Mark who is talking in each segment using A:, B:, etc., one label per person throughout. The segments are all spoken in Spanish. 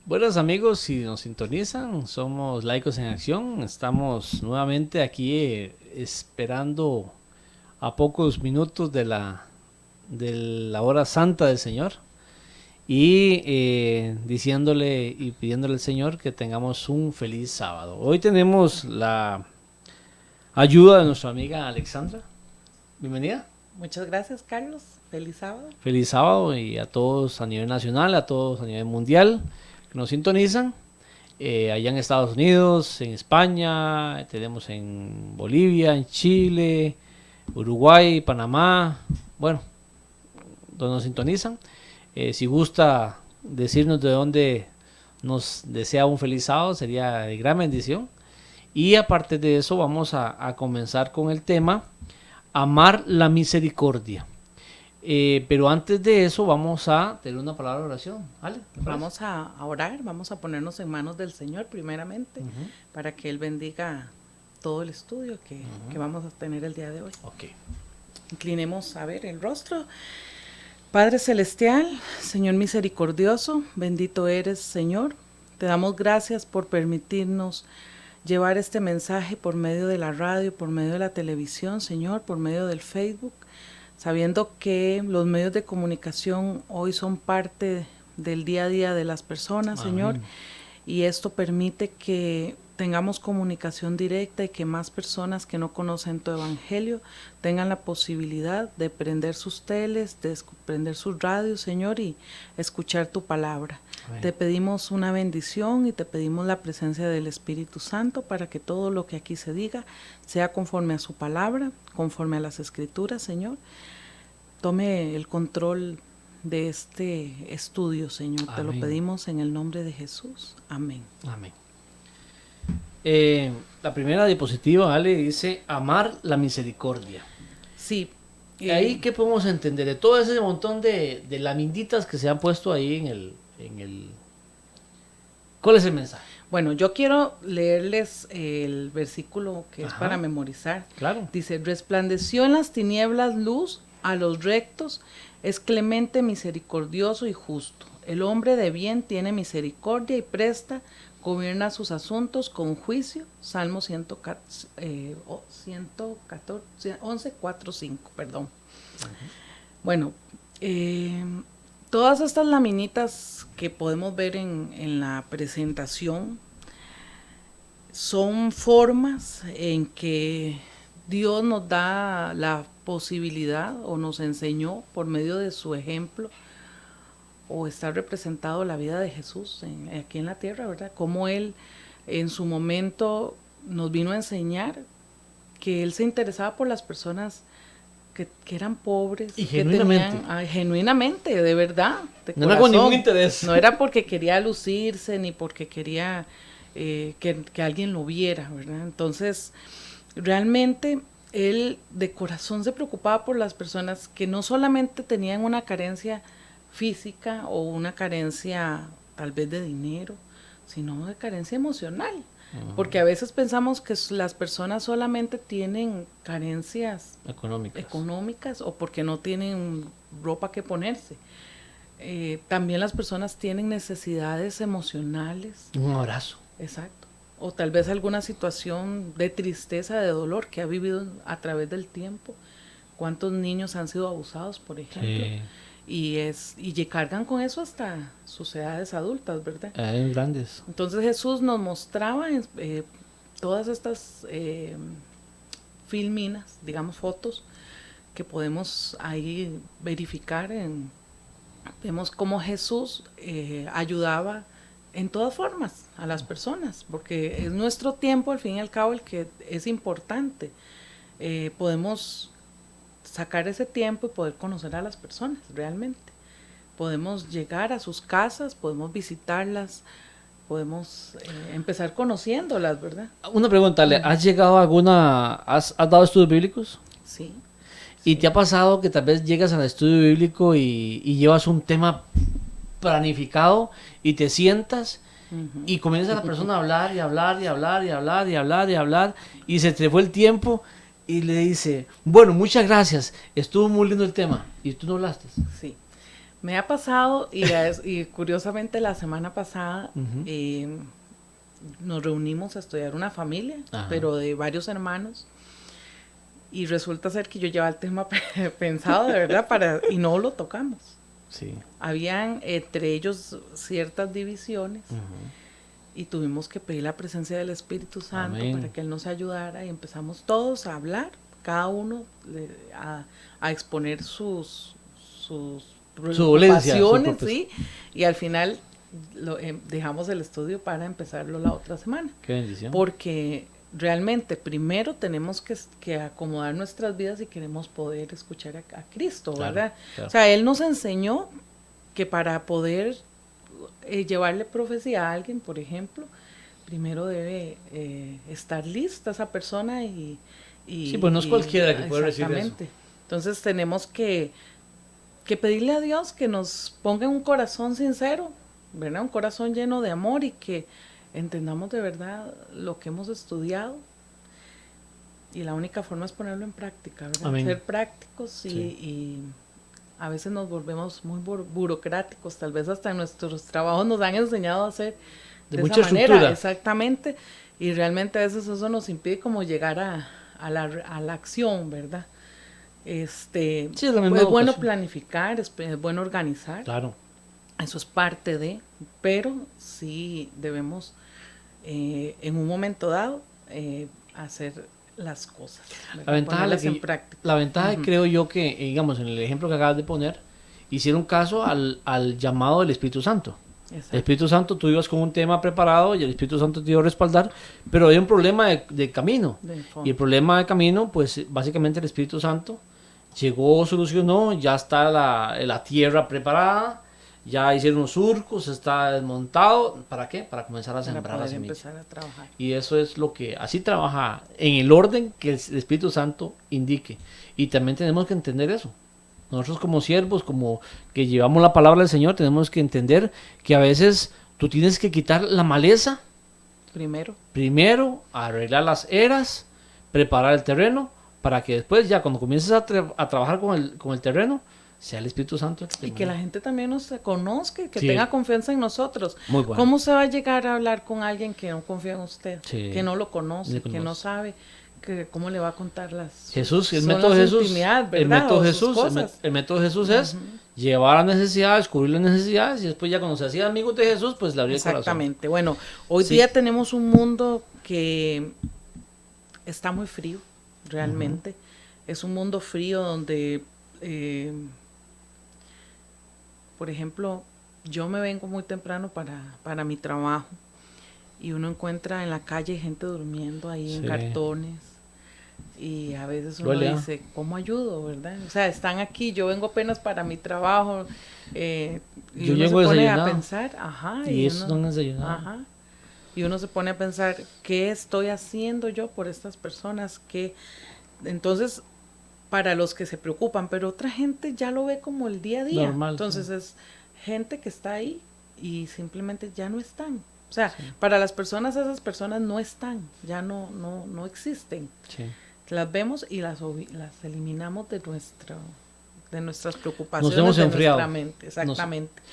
A: Buenos amigos, si nos sintonizan, somos Laicos en Acción. Estamos nuevamente aquí esperando a pocos minutos de la hora santa del Señor y diciéndole y pidiéndole al Señor que tengamos un feliz sábado. Hoy tenemos la ayuda de nuestra amiga Alexandra. Bienvenida.
B: Muchas gracias, Carlos. Feliz sábado.
A: Feliz sábado y a todos a nivel nacional, a todos a nivel mundial que nos sintonizan. Allá en Estados Unidos, en España, tenemos en Bolivia, en Chile, Uruguay, Panamá, bueno, donde nos sintonizan. Si gusta decirnos de dónde nos desea un feliz sábado, sería de gran bendición. Y aparte de eso, vamos a comenzar con el tema Amar la misericordia. Pero antes de eso vamos a tener una palabra de oración. ¿Vale?
B: Vamos a orar, vamos a ponernos en manos del Señor primeramente, para que Él bendiga todo el estudio que vamos a tener el día de hoy.
A: Okay.
B: Inclinemos a ver el rostro. Padre Celestial, Señor misericordioso, bendito eres, Señor. Te damos gracias por permitirnos llevar este mensaje por medio de la radio, por medio de la televisión, Señor, por medio del Facebook, sabiendo que los medios de comunicación hoy son parte del día a día de las personas, Amén. Señor, y esto permite que tengamos comunicación directa y que más personas que no conocen tu evangelio tengan la posibilidad de prender sus teles, de prender sus radios, Señor, y escuchar tu palabra. Amén. Te pedimos una bendición y te pedimos la presencia del Espíritu Santo para que todo lo que aquí se diga sea conforme a su palabra, conforme a las Escrituras, Señor. Tome el control de este estudio, Señor. Amén. Te lo pedimos en el nombre de Jesús. Amén.
A: Amén. La primera diapositiva, Ale, dice amar la misericordia.
B: Sí.
A: Ahí, ¿qué podemos entender? De todo ese montón de laminditas que se han puesto ahí en el... ¿Cuál es el mensaje?
B: Bueno, yo quiero leerles el versículo que es para memorizar.
A: Claro.
B: Dice, resplandeció en las tinieblas luz a los rectos, es clemente, misericordioso y justo. El hombre de bien tiene misericordia y presta, gobierna sus asuntos con juicio. Salmo 11, 4, 5, perdón. Bueno, todas estas laminitas que podemos ver en la presentación son formas en que Dios nos da la posibilidad o nos enseñó por medio de su ejemplo o está representado la vida de Jesús aquí en la tierra, ¿verdad? Cómo Él en su momento nos vino a enseñar que Él se interesaba por las personas que eran pobres.
A: Y genuinamente.
B: Que tenían, genuinamente, de verdad. De
A: no era con ningún interés.
B: No era porque quería lucirse ni porque quería que alguien lo viera, ¿verdad? Entonces, realmente Él de corazón se preocupaba por las personas que no solamente tenían una carencia física o una carencia tal vez de dinero, sino de carencia emocional. Porque a veces pensamos que las personas solamente tienen carencias económicas o porque no tienen ropa que ponerse. También las personas tienen necesidades emocionales.
A: Un abrazo.
B: Exacto. O tal vez alguna situación de tristeza, de dolor que ha vivido a través del tiempo. ¿Cuántos niños han sido abusados, por ejemplo? Sí. Y cargan con eso hasta sus edades adultas, ¿verdad?
A: Grandes.
B: Entonces Jesús nos mostraba todas estas filminas, digamos fotos, que podemos ahí verificar. Vemos cómo Jesús ayudaba en todas formas a las personas, porque es nuestro tiempo, al fin y al cabo, el que es importante. Podemos sacar ese tiempo y poder conocer a las personas realmente. Podemos llegar a sus casas, podemos visitarlas, podemos empezar conociéndolas, ¿verdad?
A: Una pregunta, ¿has llegado a has dado estudios bíblicos?
B: Sí.
A: ¿Y te ha pasado que tal vez llegas al estudio bíblico y llevas un tema planificado y te sientas y comienza la persona a hablar y hablar y hablar y hablar y hablar y hablar y se te fue el tiempo y le dice, bueno, muchas gracias, estuvo muy lindo el tema, y tú no hablaste?
B: Sí. Me ha pasado y curiosamente la semana pasada nos reunimos a estudiar una familia, pero de varios hermanos. Y resulta ser que yo llevaba el tema pensado de verdad y no lo tocamos.
A: Sí.
B: Habían entre ellos ciertas divisiones y tuvimos que pedir la presencia del Espíritu Santo para que Él nos ayudara y empezamos todos a hablar, cada uno a exponer sus preocupaciones, ¿sí? Y al final dejamos el estudio para empezarlo la otra semana.
A: Qué bendición.
B: Porque realmente primero tenemos que acomodar nuestras vidas y queremos poder escuchar a Cristo, ¿verdad? Claro. O sea, Él nos enseñó que para poder llevarle profecía a alguien, por ejemplo, primero debe estar lista esa persona y
A: sí, pues no es cualquiera que puede recibir eso.
B: Entonces tenemos que pedirle a Dios que nos ponga un corazón sincero, ¿verdad? Un corazón lleno de amor y que entendamos de verdad lo que hemos estudiado y la única forma es ponerlo en práctica, ¿verdad? Amén. Ser prácticos y a veces nos volvemos muy burocráticos, tal vez hasta en nuestros trabajos nos han enseñado a hacer de mucha esa manera, estructura. Exactamente, y realmente a veces eso nos impide como llegar a la acción, ¿verdad? Sí, es bueno planificar, es bueno organizar.
A: Claro.
B: Eso es parte de, pero sí debemos en un momento dado hacer las cosas,
A: ponerlas en práctica. La ventaja creo yo que, digamos, en el ejemplo que acabas de poner, hicieron caso al llamado del Espíritu Santo. Exacto. El Espíritu Santo, tú ibas con un tema preparado y el Espíritu Santo te iba a respaldar, pero hay un problema de camino. Y el problema de camino, pues básicamente el Espíritu Santo llegó, solucionó, ya está la tierra preparada, ya hicieron los surcos, está desmontado. ¿Para qué? Para comenzar a sembrar la semilla.
B: Empezar a trabajar.
A: Y eso es lo que, así trabaja en el orden que el Espíritu Santo indique. Y también tenemos que entender eso. Nosotros como siervos, como que llevamos la palabra del Señor, tenemos que entender que a veces tú tienes que quitar la maleza. Primero, arreglar las eras, preparar el terreno, para que después ya cuando comiences a trabajar con el terreno, sea el Espíritu Santo.
B: Y que la gente también nos conozca, que tenga confianza en nosotros.
A: Muy bueno.
B: ¿Cómo se va a llegar a hablar con alguien que no confía en usted? Que no lo conoce, que no sabe, cómo le va a contar las
A: Jesús, el método de Jesús, el método de Jesús es llevar las necesidades, cubrir las necesidades, y después ya cuando se hacían amigos de Jesús, pues le abría el corazón.
B: Exactamente. Bueno, hoy día tenemos un mundo que está muy frío, realmente. Es un mundo frío donde por ejemplo, yo me vengo muy temprano para mi trabajo y uno encuentra en la calle gente durmiendo ahí en cartones y a veces uno dice, ¿cómo ayudo, verdad? O sea, están aquí, yo vengo apenas para mi trabajo y
A: yo
B: uno
A: llego
B: se pone
A: desayunado.
B: A pensar,
A: y eso no es desayunado.
B: Y uno se pone a pensar, ¿qué estoy haciendo yo por estas personas? Que entonces, para los que se preocupan, pero otra gente ya lo ve como el día a día.
A: Normal,
B: entonces es gente que está ahí y simplemente ya no están. O sea, para las personas, esas personas no están, ya no existen.
A: Sí.
B: Las vemos y las eliminamos de nuestras preocupaciones,
A: nos hemos
B: de
A: enfriado.
B: Nuestra mente. Exactamente.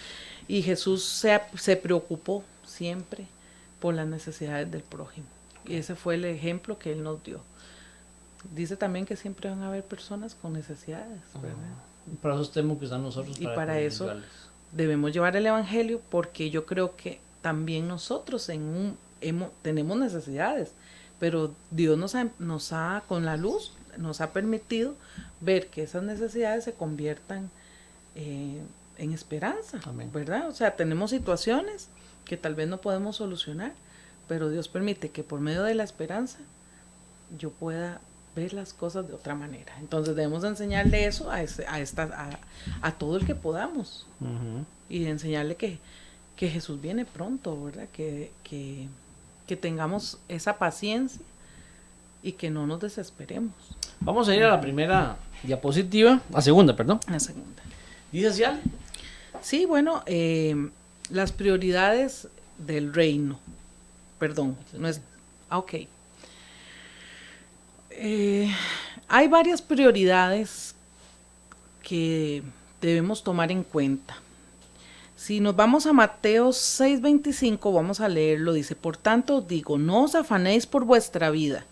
B: Y Jesús se preocupó siempre por las necesidades del prójimo. Y ese fue el ejemplo que Él nos dio. Dice también que siempre van a haber personas con necesidades, ¿verdad?
A: Para eso tenemos que estar nosotros.
B: Y para eso debemos llevar el evangelio, porque yo creo que también nosotros tenemos necesidades, pero Dios nos ha con la luz nos ha permitido ver que esas necesidades se conviertan en esperanza. Amén. ¿Verdad? O sea, tenemos situaciones que tal vez no podemos solucionar, pero Dios permite que por medio de la esperanza yo pueda ver las cosas de otra manera. Entonces debemos enseñarle eso a todo el que podamos. Y enseñarle que Jesús viene pronto, ¿verdad? Que tengamos esa paciencia y que no nos desesperemos.
A: Vamos a ir a la primera diapositiva, a segunda, perdón.
B: La segunda.
A: ¿Dice así algo?
B: Sí, bueno, las prioridades del reino. Perdón, no es... Ok. Hay varias prioridades que debemos tomar en cuenta. Si nos vamos a Mateo 6:25, vamos a leerlo, dice, por tanto os digo, no os afanéis por vuestra vida,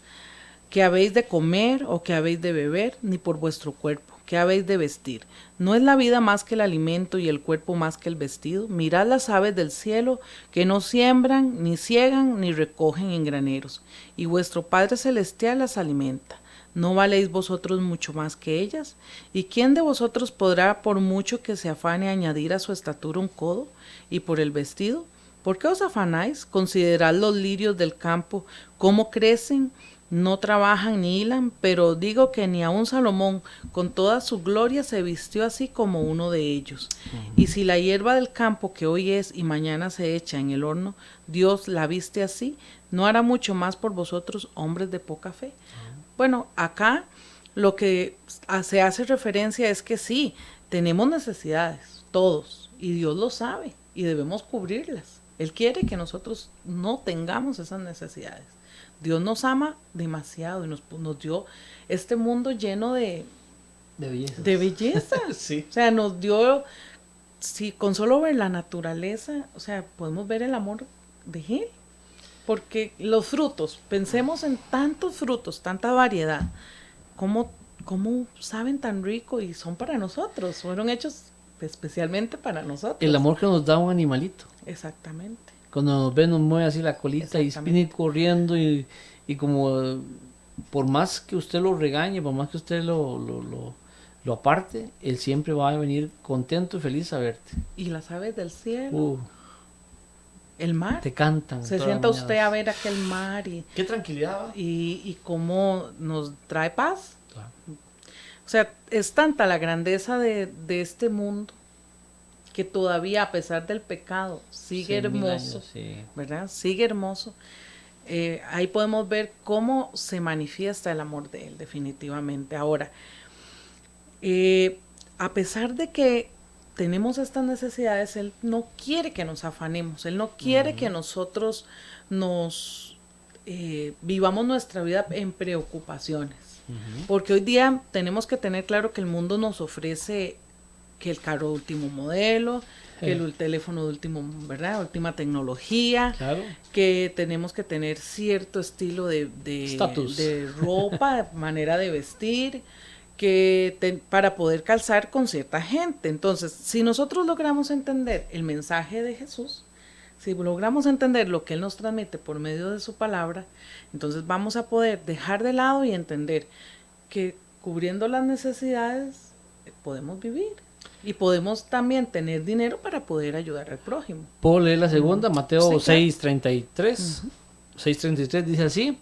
B: qué habéis de comer o qué habéis de beber, ni por vuestro cuerpo, qué habéis de vestir. ¿No es la vida más que el alimento y el cuerpo más que el vestido? Mirad las aves del cielo, que no siembran, ni ciegan, ni recogen en graneros, y vuestro Padre Celestial las alimenta. ¿No valéis vosotros mucho más que ellas? ¿Y quién de vosotros podrá, por mucho que se afane, añadir a su estatura un codo? ¿Y por el vestido? ¿Por qué os afanáis? Considerad los lirios del campo, cómo crecen, no trabajan ni hilan, pero digo que ni aun Salomón, con toda su gloria, se vistió así como uno de ellos. Y si la hierba del campo, que hoy es y mañana se echa en el horno, Dios la viste así, ¿no hará mucho más por vosotros, hombres de poca fe? Bueno, acá lo que se hace referencia es que sí, tenemos necesidades, todos, y Dios lo sabe, y debemos cubrirlas. Él quiere que nosotros no tengamos esas necesidades. Dios nos ama demasiado y nos dio este mundo lleno de belleza.
A: Sí.
B: O sea, nos dio, si con solo ver la naturaleza, o sea, podemos ver el amor de Él. Porque los frutos, pensemos en tantos frutos, tanta variedad, ¿cómo saben tan rico y son para nosotros? Fueron hechos especialmente para nosotros.
A: El amor que nos da un animalito.
B: Exactamente.
A: Cuando nos ve, nos mueve así la colita y viene corriendo y como por más que usted lo regañe, por más que usted lo aparte, él siempre va a venir contento y feliz a verte.
B: Y las aves del cielo. El mar.
A: Te cantan.
B: Se sienta usted a ver aquel mar y...
A: Qué tranquilidad.
B: Y cómo nos trae paz.
A: Claro.
B: O sea, es tanta la grandeza de este mundo que todavía, a pesar del pecado, sigue hermoso.
A: Años, sí.
B: ¿Verdad? Sigue hermoso. Ahí podemos ver cómo se manifiesta el amor de Él, definitivamente. Ahora, a pesar de que tenemos estas necesidades, Él no quiere que nos afanemos, Él no quiere que nosotros nos vivamos nuestra vida en preocupaciones, porque hoy día tenemos que tener claro que el mundo nos ofrece que el carro de último modelo, que el teléfono de última tecnología, claro, que tenemos que tener cierto estilo de ropa, manera de vestir, para poder calzar con cierta gente. Entonces, si nosotros logramos entender el mensaje de Jesús, si logramos entender lo que Él nos transmite por medio de su palabra, entonces vamos a poder dejar de lado y entender que cubriendo las necesidades podemos vivir y podemos también tener dinero para poder ayudar al prójimo.
A: ¿Puedo leer la segunda? Mateo 6:33. 6:33 dice así: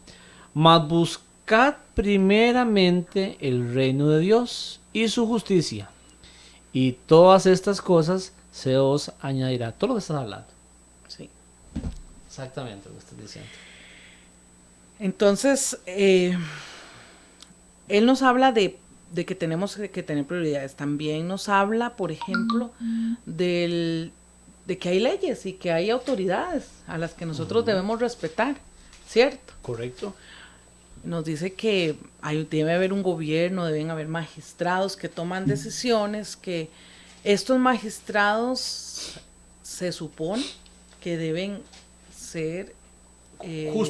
A: mas buscad primeramente el reino de Dios y su justicia, y todas estas cosas se os añadirá. Todo lo que estás hablando.
B: Sí.
A: Exactamente lo que estás diciendo.
B: Entonces, Él nos habla de que tenemos que tener prioridades. También nos habla, por ejemplo, de que hay leyes y que hay autoridades a las que nosotros debemos respetar, ¿cierto?
A: Correcto.
B: Nos dice que debe haber un gobierno, deben haber magistrados que toman decisiones, que estos magistrados se supone que deben ser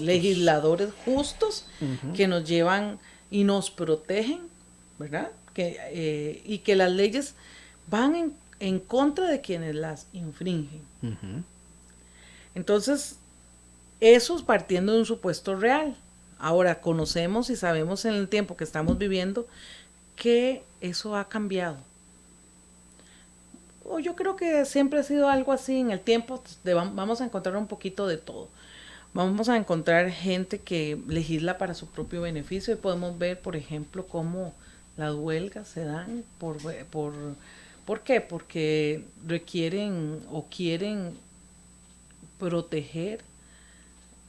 B: legisladores justos, que nos llevan y nos protegen, ¿verdad? Y que las leyes van en contra de quienes las infringen. Entonces, eso es partiendo de un supuesto real. Ahora conocemos y sabemos en el tiempo que estamos viviendo que eso ha cambiado. Yo creo que siempre ha sido algo así. En el tiempo vamos a encontrar un poquito de todo. Vamos a encontrar gente que legisla para su propio beneficio y podemos ver, por ejemplo, cómo las huelgas se dan ¿por qué? Porque requieren o quieren proteger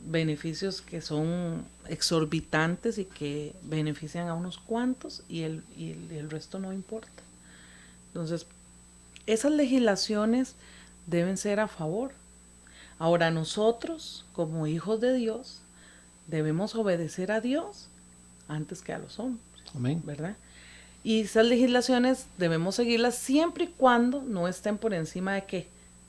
B: beneficios que son exorbitantes y que benefician a unos cuantos y el resto no importa. Entonces, esas legislaciones deben ser a favor. Ahora nosotros, como hijos de Dios, debemos obedecer a Dios antes que a los hombres.
A: Amén.
B: ¿Verdad? Y esas legislaciones debemos seguirlas siempre y cuando no estén por encima de ¿qué?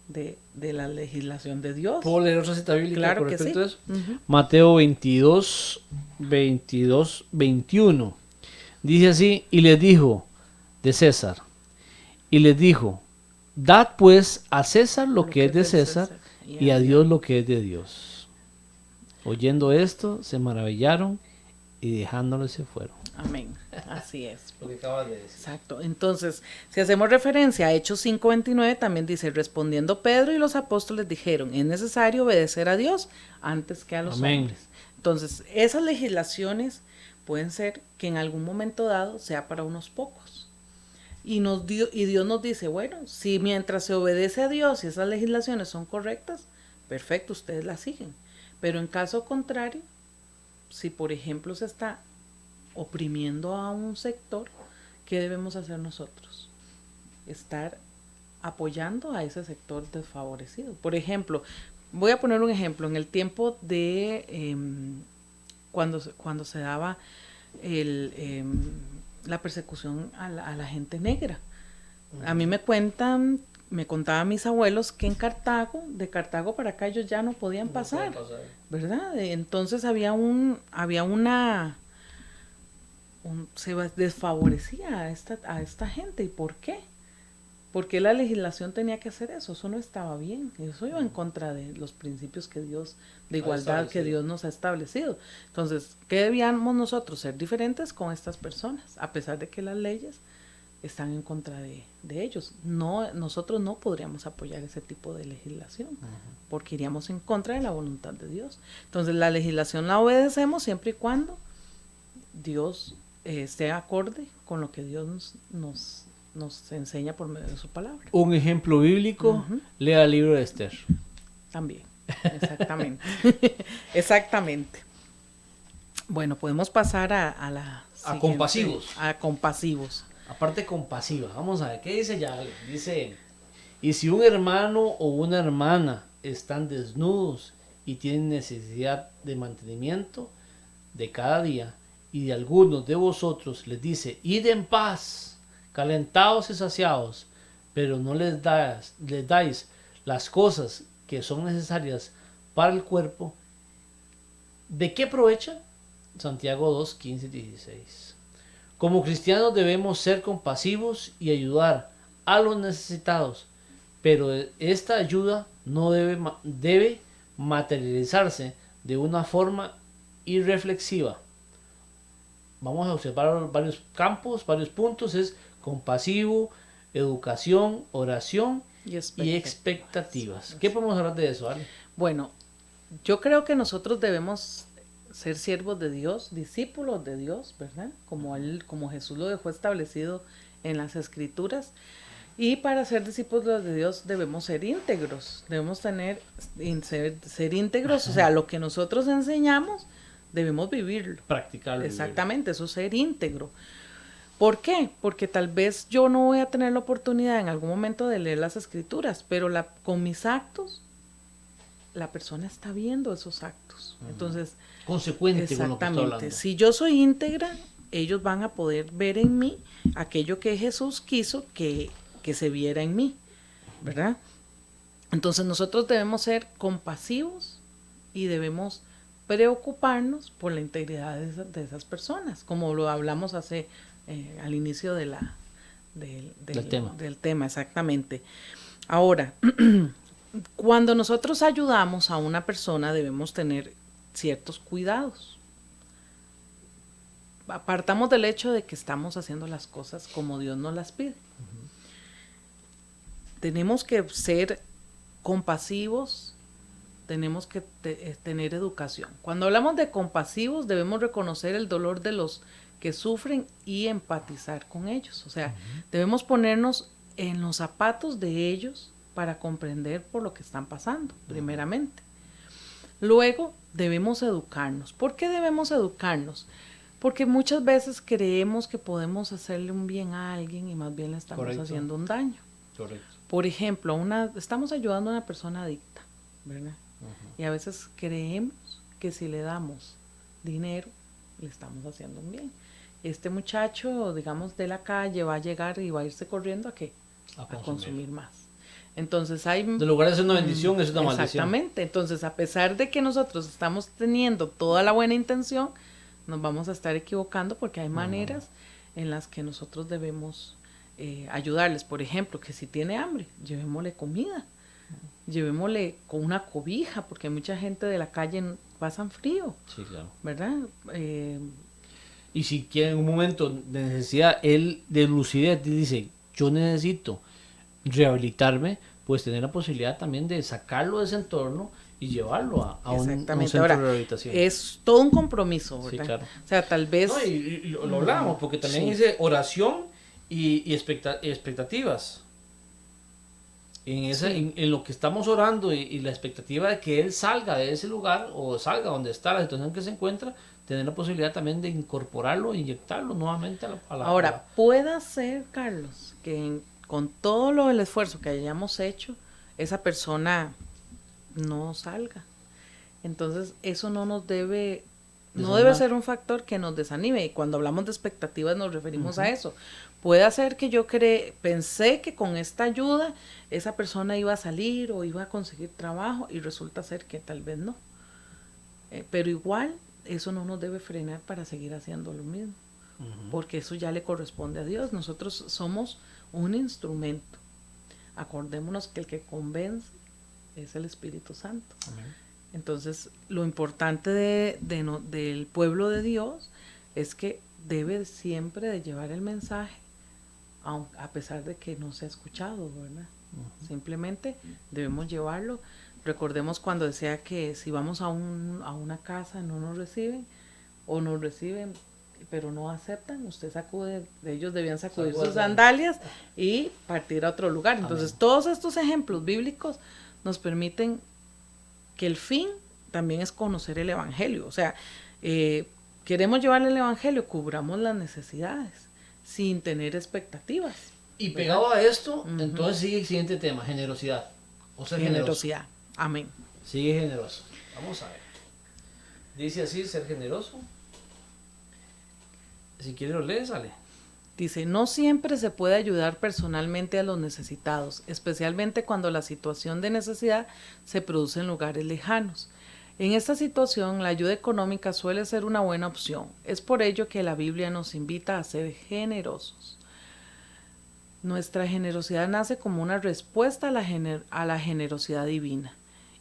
B: De la legislación de Dios.
A: ¿Puedo leer otra cita bíblica
B: Claro
A: con
B: que sí.
A: respecto a eso? Mateo 22, 21. Dice así, y les dijo de César, y les dijo, dad pues a César lo que es de
B: del
A: César y a Dios lo que es de Dios. Oyendo esto, se maravillaron y dejándolo se fueron.
B: Amén. Así es.
A: Lo que acabas de decir.
B: Exacto. Entonces, si hacemos referencia a Hechos 5:29, también dice, respondiendo Pedro y los apóstoles dijeron, es necesario obedecer a Dios antes que a los
A: Amén.
B: hombres. Entonces, esas legislaciones pueden ser que en algún momento dado sea para unos pocos. Y Dios nos dice, bueno, si mientras se obedece a Dios y esas legislaciones son correctas, perfecto, ustedes las siguen. Pero en caso contrario, si por ejemplo se está oprimiendo a un sector, ¿qué debemos hacer nosotros? Estar apoyando a ese sector desfavorecido. Por ejemplo, voy a poner un ejemplo, en el tiempo de cuando se daba la persecución a la gente negra. A mí me contaban mis abuelos que en Cartago, de Cartago para acá ellos ya no podían pasar, ¿verdad? Entonces se desfavorecía a esta gente. ¿Y por qué? Porque la legislación tenía que hacer eso. Eso no estaba bien. Eso iba en contra de los principios de igualdad que Dios nos ha establecido. Entonces, ¿qué debíamos nosotros? Ser diferentes con estas personas, a pesar de que las leyes están en contra de ellos. Nosotros no podríamos apoyar ese tipo de legislación, porque iríamos en contra de la voluntad de Dios. Entonces, la legislación la obedecemos siempre y cuando Dios esté acorde con lo que Dios nos enseña por medio de su palabra.
A: Un ejemplo bíblico, lea el libro de Esther.
B: También, exactamente. Exactamente. Bueno, podemos pasar a la
A: siguiente, compasivos.
B: A compasivos.
A: Aparte compasiva, vamos a ver, ¿qué dice ya? Dice, y si un hermano o una hermana están desnudos y tienen necesidad de mantenimiento de cada día, y de algunos de vosotros les dice, id en paz, calentados y saciados, pero no les dais las cosas que son necesarias para el cuerpo, ¿de qué aprovecha? Santiago 2, 15 y 16. Como cristianos debemos ser compasivos y ayudar a los necesitados, pero esta ayuda no debe materializarse de una forma irreflexiva. Vamos a observar varios campos, varios puntos, es compasivo, educación, oración y expectativas. ¿Qué podemos hablar de eso, Ale?
B: Bueno, yo creo que nosotros debemos ser siervos de Dios, discípulos de Dios, ¿verdad? Como Jesús lo dejó establecido en las Escrituras. Y para ser discípulos de Dios debemos ser íntegros, debemos ser íntegros, o sea, lo que nosotros enseñamos debemos vivirlo.
A: Practicarlo.
B: Exactamente, eso es ser íntegro. ¿Por qué? Porque tal vez yo no voy a tener la oportunidad en algún momento de leer las Escrituras, pero con mis actos, la persona está viendo esos actos. Entonces,
A: consecuente con lo que está hablando.
B: Si yo soy íntegra, ellos van a poder ver en mí aquello que Jesús quiso que se viera en mí, ¿verdad? Entonces nosotros debemos ser compasivos y debemos preocuparnos por la integridad de esas personas, como lo hablamos al inicio del tema, exactamente. Ahora, cuando nosotros ayudamos a una persona debemos tener ciertos cuidados. Apartamos del hecho de que estamos haciendo las cosas como Dios nos las pide. Tenemos que ser compasivos, tenemos que tener educación. Cuando hablamos de compasivos, debemos reconocer el dolor de los que sufren y empatizar con ellos. O sea, debemos ponernos en los zapatos de ellos para comprender por lo que están pasando, primeramente. Luego, debemos educarnos. ¿Por qué debemos educarnos? Porque muchas veces creemos que podemos hacerle un bien a alguien y más bien le estamos haciendo un daño.
A: Correcto.
B: Por ejemplo, estamos ayudando a una persona adicta, ¿verdad? Y a veces creemos que si le damos dinero, le estamos haciendo un bien. este muchacho, digamos, de la calle va a llegar y va a irse corriendo a qué?
A: A
B: A consumir más. Entonces hay...
A: De lugar de ser una bendición, es una maldición.
B: Exactamente. Entonces, a pesar de que nosotros estamos teniendo toda la buena intención, nos vamos a estar equivocando porque hay maneras en las que nosotros debemos ayudarles. Por ejemplo, que si tiene hambre, llevémosle comida. Llevémosle con una cobija, porque mucha gente de la calle pasan frío.
A: Sí, claro.
B: ¿Verdad?
A: Y si quiere en un momento de necesidad, él de lucidez dice, yo necesito rehabilitarme, pues tener la posibilidad también de sacarlo de ese entorno y llevarlo a un centro
B: Ahora,
A: de rehabilitación.
B: es todo un compromiso, ¿verdad?
A: Sí, claro.
B: O sea, tal vez...
A: No, y lo hablamos, porque también dice oración y expectativas. En lo que estamos orando y la expectativa de que él salga de ese lugar o salga donde está la situación en que se encuentra, tener la posibilidad también de incorporarlo, inyectarlo nuevamente a la
B: Ahora, puede ser, Carlos, que con todo el esfuerzo que hayamos hecho, esa persona no salga. Entonces, eso no nos debe... No debe ser un factor que nos desanime. Y cuando hablamos de expectativas nos referimos a eso. Puede ser que yo pensé que con esta ayuda esa persona iba a salir o iba a conseguir trabajo y resulta ser que tal vez no. Pero igual eso no nos debe frenar para seguir haciendo lo mismo. Porque eso ya le corresponde a Dios. Nosotros somos un instrumento. Acordémonos que el que convence es el Espíritu Santo. Amén. Entonces, lo importante del pueblo de Dios es que debe siempre de llevar el mensaje, a pesar de que no se ha escuchado, ¿verdad? Simplemente debemos llevarlo. Recordemos cuando decía que si vamos a una casa no nos reciben, o nos reciben pero no aceptan, usted sacude, ellos debían sacudir sus sandalias y partir a otro lugar. Entonces, amén, todos estos ejemplos bíblicos nos permiten que el fin también es conocer el Evangelio. O sea, queremos llevarle el Evangelio, cubramos las necesidades sin tener expectativas.
A: Y pegado a esto, entonces sigue el siguiente tema, generosidad. O ser
B: generosidad.
A: Generoso.
B: Amén.
A: Sigue generoso. Vamos a ver. Dice así, ser generoso. Si quieres lo lees, sale.
B: Dice, no siempre se puede ayudar personalmente a los necesitados, especialmente cuando la situación de necesidad se produce en lugares lejanos. En esta situación, la ayuda económica suele ser una buena opción. Es por ello que la Biblia nos invita a ser generosos. Nuestra generosidad nace como una respuesta a la generosidad divina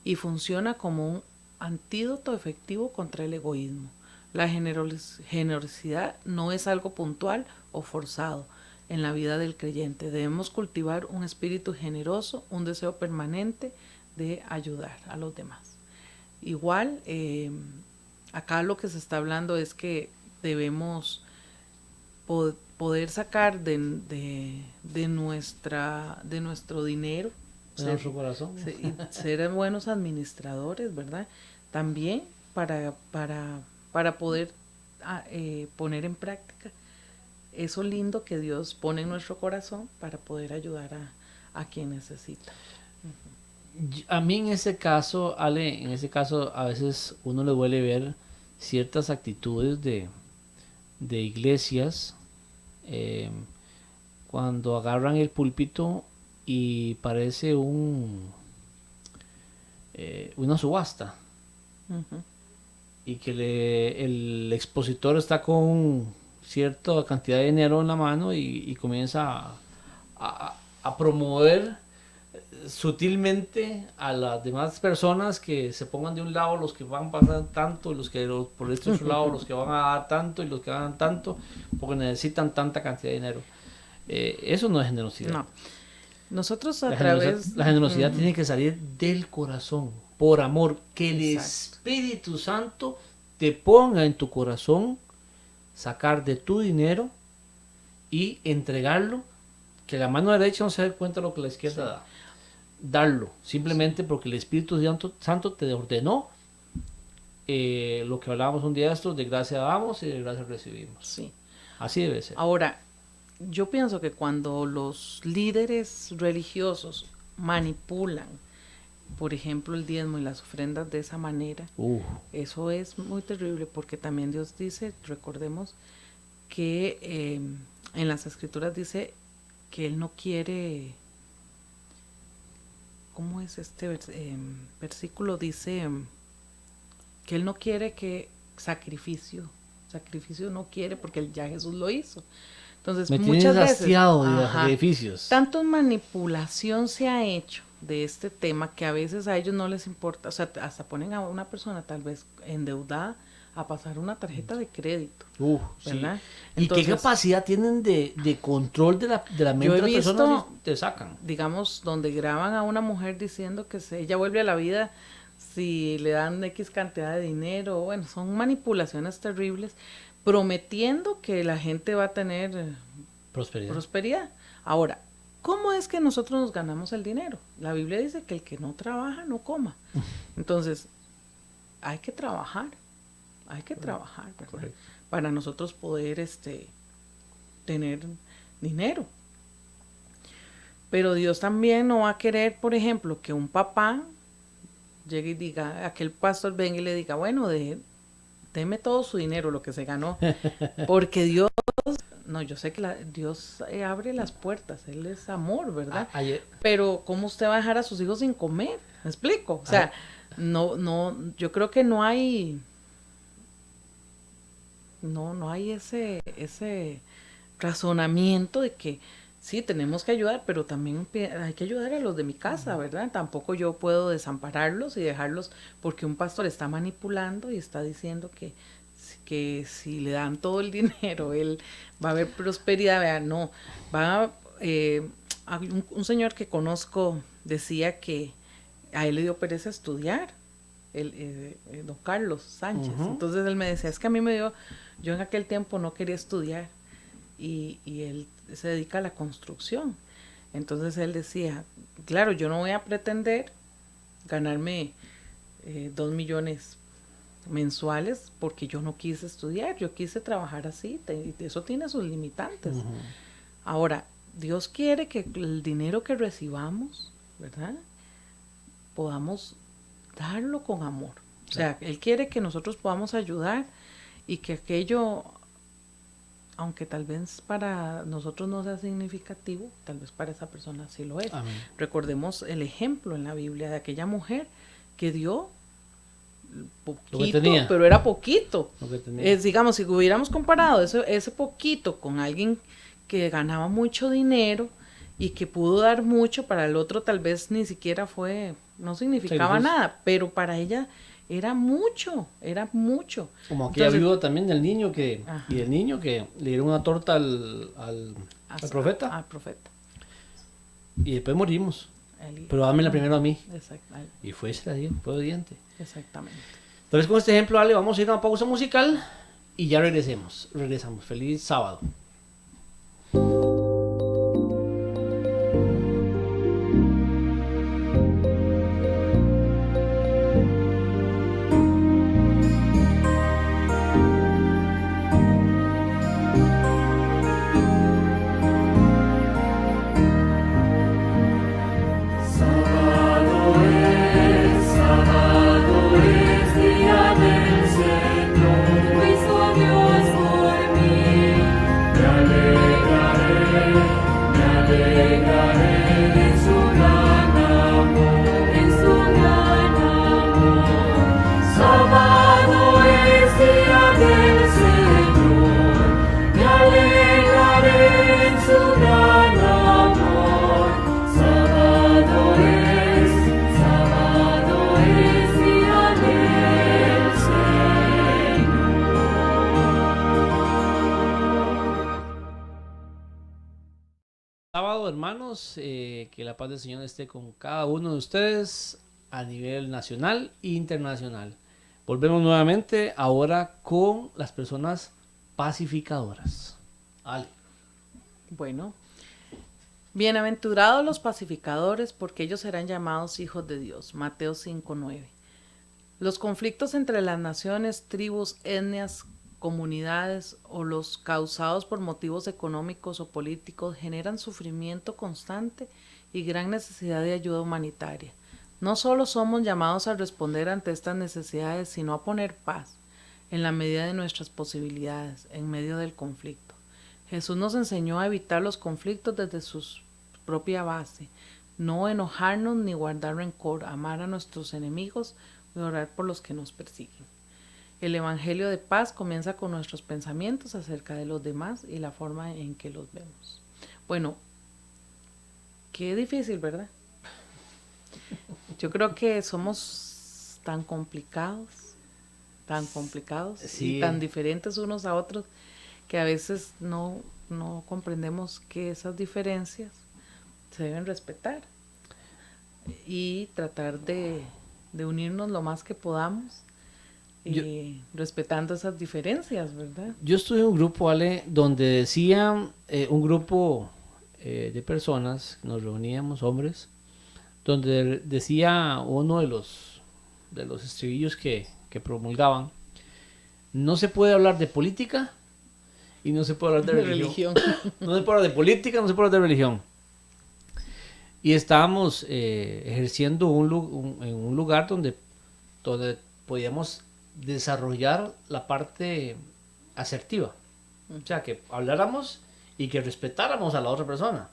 B: y funciona como un antídoto efectivo contra el egoísmo. La generosidad no es algo puntual o forzado en la vida del creyente. Debemos cultivar un espíritu generoso, un deseo permanente de ayudar a los demás. Igual, acá lo que se está hablando es que debemos poder sacar de nuestro dinero,
A: de nuestro corazón,
B: ser buenos administradores, ¿verdad? También para poder poner en práctica eso lindo que Dios pone en nuestro corazón para poder ayudar a quien necesita.
A: A mí en ese caso, Ale, a veces uno le duele ver ciertas actitudes de iglesias cuando agarran el púlpito y parece una subasta. Y que el expositor está con cierta cantidad de dinero en la mano y comienza a promover sutilmente a las demás personas que se pongan de un lado los que van a pasar tanto y los que por este otro lado los que van a dar tanto y los que dan tanto porque necesitan tanta cantidad de dinero. Eso no es generosidad.
B: No. Nosotros
A: la generosidad tiene que salir del corazón, por amor, que el Espíritu Santo te ponga en tu corazón sacar de tu dinero y entregarlo, que la mano derecha no se dé cuenta de lo que la izquierda da. Darlo, simplemente porque el Espíritu Santo te ordenó lo que hablábamos un día de estos, de gracia damos y de gracia recibimos.
B: Sí.
A: Así debe ser.
B: Ahora, yo pienso que cuando los líderes religiosos manipulan, por ejemplo, el diezmo y las ofrendas de esa manera, eso es muy terrible, porque también Dios dice, recordemos, que en las escrituras dice que él no quiere, ¿cómo es este versículo? Dice que él no quiere que sacrificio no quiere, porque ya Jesús lo hizo. Entonces,
A: me
B: muchas veces,
A: saciado de sacrificios.
B: Tanto manipulación se ha hecho de este tema que a veces a ellos no les importa, o sea, hasta ponen a una persona tal vez endeudada a pasar una tarjeta de crédito, ¿verdad?
A: Sí. Entonces, ¿y qué capacidad tienen de control de la mente de las personas y te sacan?
B: Digamos, donde graban a una mujer diciendo que ella vuelve a la vida si le dan X cantidad de dinero. Bueno, son manipulaciones terribles, prometiendo que la gente va a tener prosperidad. Ahora, ¿cómo es que nosotros nos ganamos el dinero? La Biblia dice que el que no trabaja no coma. Entonces, hay que trabajar, ¿verdad? Para nosotros poder tener dinero. Pero Dios también no va a querer, por ejemplo, que un papá llegue y diga, aquel pastor venga y le diga, bueno, deme todo su dinero, lo que se ganó, porque Dios, no, yo sé que Dios abre las puertas, Él es amor, ¿verdad? Pero ¿cómo usted va a dejar a sus hijos sin comer? ¿Me explico? O sea, no, yo creo que no hay ese razonamiento de que sí, tenemos que ayudar, pero también hay que ayudar a los de mi casa, ¿verdad? Tampoco yo puedo desampararlos y dejarlos porque un pastor está manipulando y está diciendo que si le dan todo el dinero, él va a haber prosperidad. Vean, no, un señor que conozco decía que a él le dio pereza estudiar, don Carlos Sánchez. Entonces él me decía, es que a mí yo en aquel tiempo no quería estudiar y él se dedica a la construcción. Entonces él decía, claro, yo no voy a pretender ganarme 2 millones mensuales porque yo no quise estudiar, yo quise trabajar así, y eso tiene sus limitantes. Ahora, Dios quiere que el dinero que recibamos, ¿verdad?, podamos darlo con amor. O sea, Él quiere que nosotros podamos ayudar y que aquello, aunque tal vez para nosotros no sea significativo, tal vez para esa persona sí lo es. Amén. Recordemos el ejemplo en la Biblia de aquella mujer que dio poquito, pero era poquito. Digamos, si hubiéramos comparado ese poquito con alguien que ganaba mucho dinero y que pudo dar mucho, para el otro tal vez ni siquiera no significaba nada, pero para ella era mucho.
A: Como aquella viuda también del niño y del niño que le dieron una torta al profeta.
B: Al profeta.
A: Y después morimos. Pero dámela primero a mí.
B: Exacto.
A: Y fue obediente.
B: Exactamente.
A: Entonces con este ejemplo, Ale, vamos a ir a una pausa musical y ya regresamos. Feliz sábado. Hermanos, que la paz del Señor esté con cada uno de ustedes a nivel nacional e internacional. Volvemos nuevamente ahora con las personas pacificadoras. Ale.
B: Bueno, bienaventurados los pacificadores, porque ellos serán llamados hijos de Dios. Mateo 5:9. Los conflictos entre las naciones, tribus, etnias, comunidades o los causados por motivos económicos o políticos generan sufrimiento constante y gran necesidad de ayuda humanitaria. No solo somos llamados a responder ante estas necesidades, sino a poner paz en la medida de nuestras posibilidades, en medio del conflicto. Jesús nos enseñó a evitar los conflictos desde su propia base, no enojarnos ni guardar rencor, amar a nuestros enemigos y orar por los que nos persiguen. El Evangelio de paz comienza con nuestros pensamientos acerca de los demás y la forma en que los vemos. Bueno, qué difícil, ¿verdad? Yo creo que somos tan complicados
A: sí,
B: y tan diferentes unos a otros que a veces no comprendemos que esas diferencias se deben respetar y tratar de unirnos lo más que podamos, respetando esas diferencias, ¿verdad?
A: Yo estuve en un grupo, Ale, donde decían, un grupo de personas, nos reuníamos, hombres, donde decía uno de los estribillos que promulgaban: no se puede hablar de política y no se puede hablar de religión. No se puede hablar de política, no se puede hablar de religión. Y estábamos ejerciendo en un lugar donde podíamos desarrollar la parte asertiva. O sea, que habláramos y que respetáramos a la otra persona.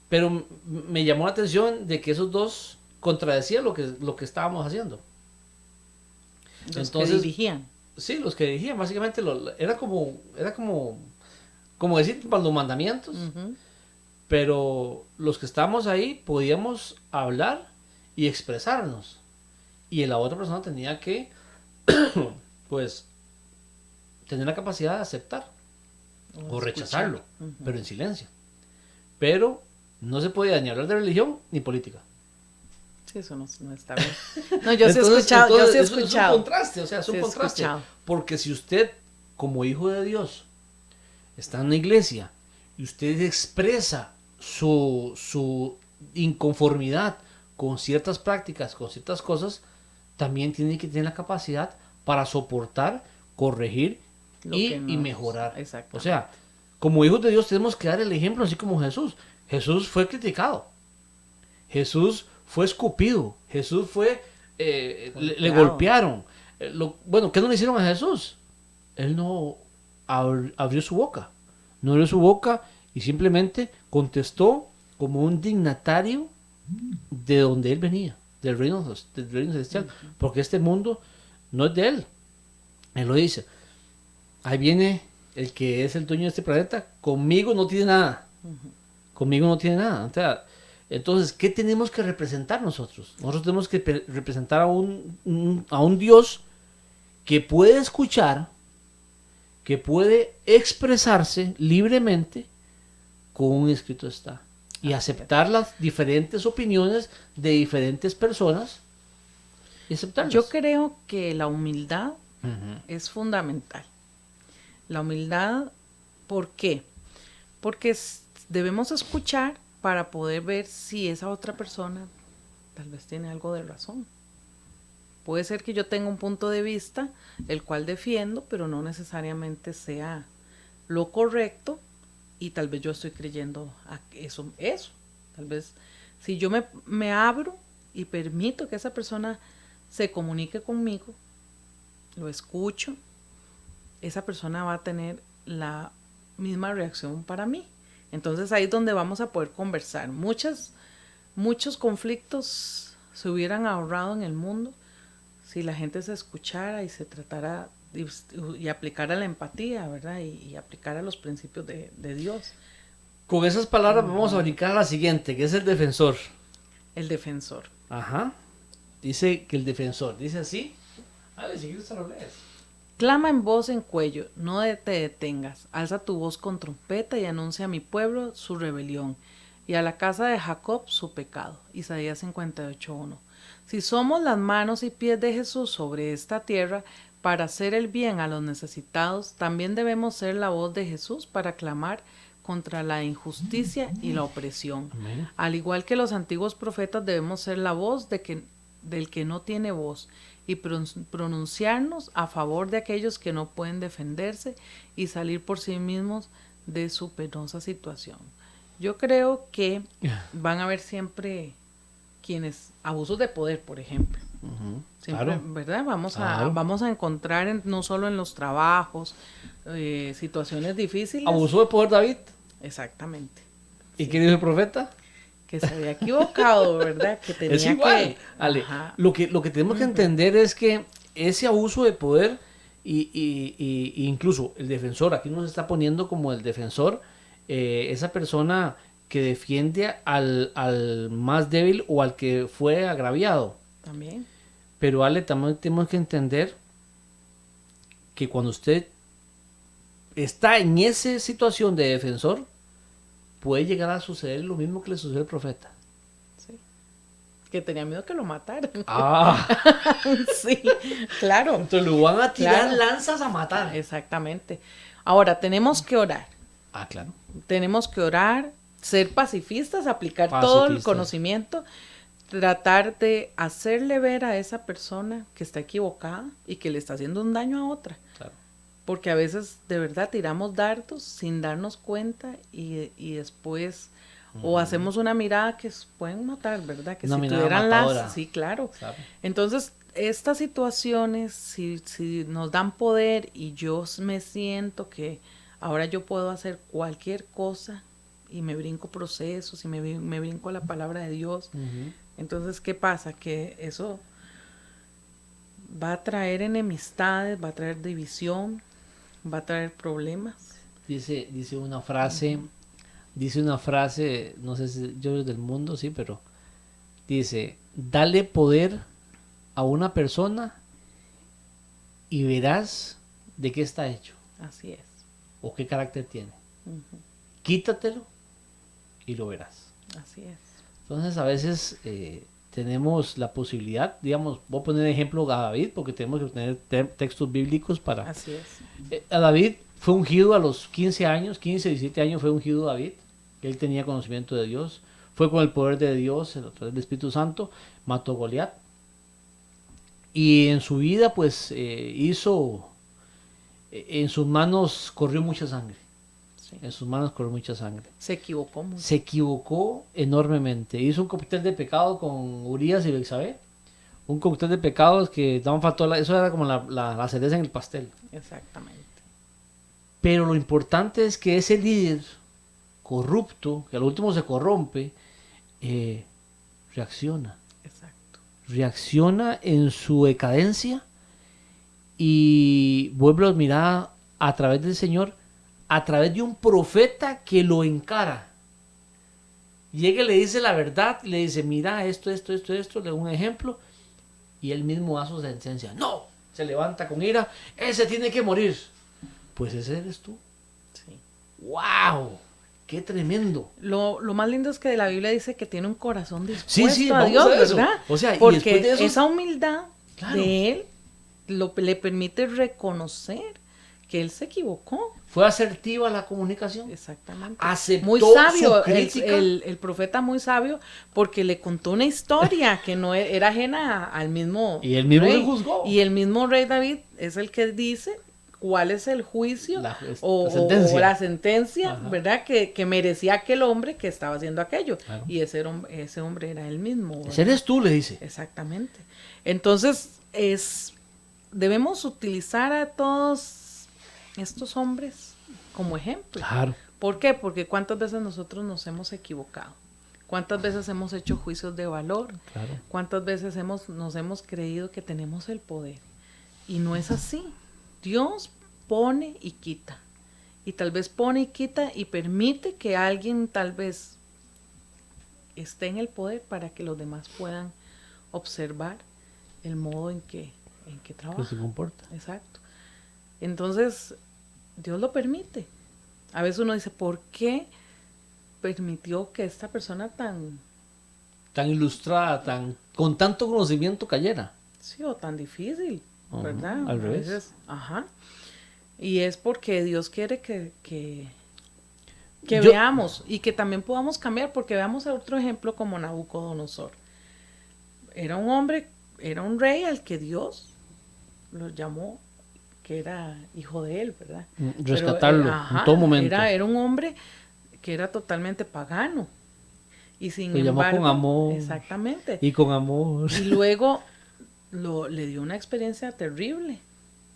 A: Pero me llamó la atención de que esos dos contradecían lo que estábamos haciendo.
B: Los que dirigían.
A: Sí, los que dirigían, básicamente era como decir para los mandamientos.
B: Uh-huh.
A: Pero los que estábamos ahí podíamos hablar y expresarnos. Y la otra persona tenía que, pues, tener la capacidad de aceptar o rechazarlo, pero en silencio. Pero no se podía ni hablar de religión ni política.
B: Sí, eso no está bien. No, yo sí he escuchado.
A: Es un contraste, o sea, es un contraste. Porque si usted, como hijo de Dios, está en una iglesia y usted expresa su inconformidad con ciertas prácticas, con ciertas cosas, también tiene que tener la capacidad para soportar, corregir y mejorar. O sea, como hijos de Dios tenemos que dar el ejemplo, así como Jesús. Jesús fue criticado, Jesús fue escupido, Jesús fue le golpearon. ¿Qué no le hicieron a Jesús? Él no abrió su boca, y simplemente contestó como un dignatario de donde él venía, del reino celestial, porque este mundo no es de él. Él lo dice: ahí viene el que es el dueño de este planeta, conmigo no tiene nada. Conmigo no tiene nada. O sea, entonces, ¿qué tenemos que representar nosotros? Nosotros tenemos que representar a un Dios que puede escuchar, que puede expresarse libremente, con un escrito está, y aceptar las diferentes opiniones de diferentes personas y aceptarlas.
B: Yo creo que la humildad es fundamental. La humildad, ¿por qué? Porque debemos escuchar para poder ver si esa otra persona tal vez tiene algo de razón. Puede ser que yo tenga un punto de vista el cual defiendo, pero no necesariamente sea lo correcto, y tal vez yo estoy creyendo a eso. Tal vez si yo me abro y permito que esa persona se comunique conmigo, lo escucho, esa persona va a tener la misma reacción para mí. Entonces ahí es donde vamos a poder conversar. Muchos conflictos se hubieran ahorrado en el mundo si la gente se escuchara y se tratara y aplicara la empatía, ¿verdad? Y aplicara los principios de Dios.
A: Con esas palabras vamos a brincar a la siguiente, que es el defensor.
B: El defensor.
A: Ajá. Dice que el defensor, dice así. Si quieres lo lees.
B: Clama en voz en cuello, no te detengas. Alza tu voz con trompeta y anuncia a mi pueblo su rebelión y a la casa de Jacob su pecado. Isaías 58:1. Si somos las manos y pies de Jesús sobre esta tierra para hacer el bien a los necesitados, también debemos ser la voz de Jesús para clamar contra la injusticia y la opresión.
A: Amén.
B: Al igual que los antiguos profetas, debemos ser la voz del que no tiene voz y pronunciarnos a favor de aquellos que no pueden defenderse y salir por sí mismos de su penosa situación. Yo creo que van a haber siempre quienes, abusos de poder, por ejemplo, Siempre,
A: Claro.
B: ¿verdad?
A: Claro.
B: Vamos a encontrar no solo en los trabajos, situaciones difíciles.
A: Abusó de poder David.
B: Exactamente.
A: ¿Y qué dijo el profeta?
B: Que se había equivocado, ¿verdad? Que tenía
A: Es igual.
B: que...
A: Ale,
B: Ajá.
A: lo que tenemos que entender es que ese abuso de poder y incluso el defensor, aquí nos está poniendo como el defensor, esa persona que defiende al más débil o al que fue agraviado.
B: También.
A: Pero Ale, también tenemos que entender que cuando usted está en esa situación de defensor, puede llegar a suceder lo mismo que le sucedió al profeta.
B: Sí. Que tenía miedo que lo mataran.
A: Ah,
B: Sí, claro.
A: entonces lo van a tirar
B: Claro.
A: lanzas a matar.
B: Exactamente. Ahora, tenemos que orar.
A: Ah, claro.
B: Tenemos que orar, ser pacifistas, aplicar todo el
A: Pacifistas.
B: conocimiento, tratar de hacerle ver a esa persona que está equivocada y que le está haciendo un daño a otra.
A: Claro.
B: Porque a veces de verdad tiramos dardos sin darnos cuenta y después o hacemos una mirada que pueden matar, ¿verdad? Que
A: Una
B: si
A: mirada
B: tuvieran
A: matadora.
B: sí, claro.
A: ¿Sabe?
B: Entonces, estas situaciones, si nos dan poder y yo me siento que ahora yo puedo hacer cualquier cosa y me brinco procesos y me brinco la palabra de Dios, entonces, ¿qué pasa? Que eso va a traer enemistades, va a traer división, va a traer problemas.
A: Dice una frase, no sé si yo es del mundo, sí, pero dice, dale poder a una persona y verás de qué está hecho
B: Así es.
A: o qué carácter tiene.
B: Ujú.
A: Quítatelo y lo verás.
B: Así es.
A: Entonces a veces tenemos la posibilidad, digamos, voy a poner ejemplo a David porque tenemos que tener textos bíblicos para...
B: Así es.
A: A David fue ungido a los 15 años, 15, 17 años fue ungido David. Él tenía conocimiento de Dios. Fue con el poder de Dios, a través del Espíritu Santo, mató a Goliat. Y en su vida, pues, en sus manos corrió mucha sangre.
B: Sí.
A: En sus manos corrió mucha sangre.
B: Se equivocó mucho.
A: Se equivocó enormemente. Hizo un cóctel de pecado con Urias y Bexabé. Un cóctel de pecados que daban faltó eso era como la cereza en el pastel.
B: Exactamente.
A: Pero lo importante es que ese líder corrupto, que al último se corrompe, reacciona.
B: Exacto.
A: Reacciona en su decadencia y vuelve a mirar a través del Señor, a través de un profeta que lo encara. Llega y le dice la verdad, le dice, mira esto, le da un ejemplo, y él mismo da su sentencia. No, se levanta con ira, ese tiene que morir. Pues ese eres tú.
B: Sí.
A: ¡Wow! ¡Qué tremendo!
B: Lo más lindo es que la Biblia dice que tiene un corazón dispuesto a
A: vamos
B: Dios,
A: a eso.
B: ¿verdad?
A: O sea, y
B: porque
A: después de eso,
B: esa humildad
A: claro,
B: de él le permite reconocer que él se equivocó.
A: fue asertiva la comunicación.
B: Exactamente.
A: Aceptó
B: Muy sabio,
A: su crítica.
B: el profeta muy sabio, porque le contó una historia que no era ajena al mismo
A: Y él mismo
B: rey.
A: le juzgó.
B: Y el mismo rey David es el que dice cuál es el juicio
A: La
B: o la sentencia,
A: Ajá.
B: ¿verdad? Que merecía aquel hombre que estaba haciendo aquello.
A: Claro.
B: Y ese hombre era él mismo. ¿verdad?
A: Ese eres tú, le dice.
B: Exactamente. Entonces, debemos utilizar a todos estos hombres como ejemplo.
A: Claro.
B: ¿Por qué? Porque cuántas veces nosotros nos hemos equivocado. ¿Cuántas veces hemos hecho juicios de valor?
A: Claro.
B: ¿Cuántas veces nos hemos creído que tenemos el poder? Y no es así. Dios pone y quita. Y tal vez pone y quita y permite que alguien tal vez esté en el poder para que los demás puedan observar el modo en que trabaja.
A: Que se comporta.
B: Exacto. Entonces, Dios lo permite. A veces uno dice, ¿por qué permitió que esta persona tan,
A: Tan ilustrada, con tanto conocimiento cayera.
B: sí, o tan difícil,
A: Ajá,
B: verdad?
A: al
B: A
A: revés.
B: veces, ajá. Y es porque Dios quiere que veamos y que también podamos cambiar, porque veamos otro ejemplo como Nabucodonosor. Era un hombre, era un rey al que Dios lo llamó, que era hijo de él, ¿verdad?
A: Rescatarlo
B: Pero, ajá,
A: en todo momento.
B: Era un hombre que era totalmente pagano. Y sin
A: Lo llamó
B: embargo,
A: con amor.
B: exactamente.
A: Y con amor.
B: Y luego le dio una experiencia terrible.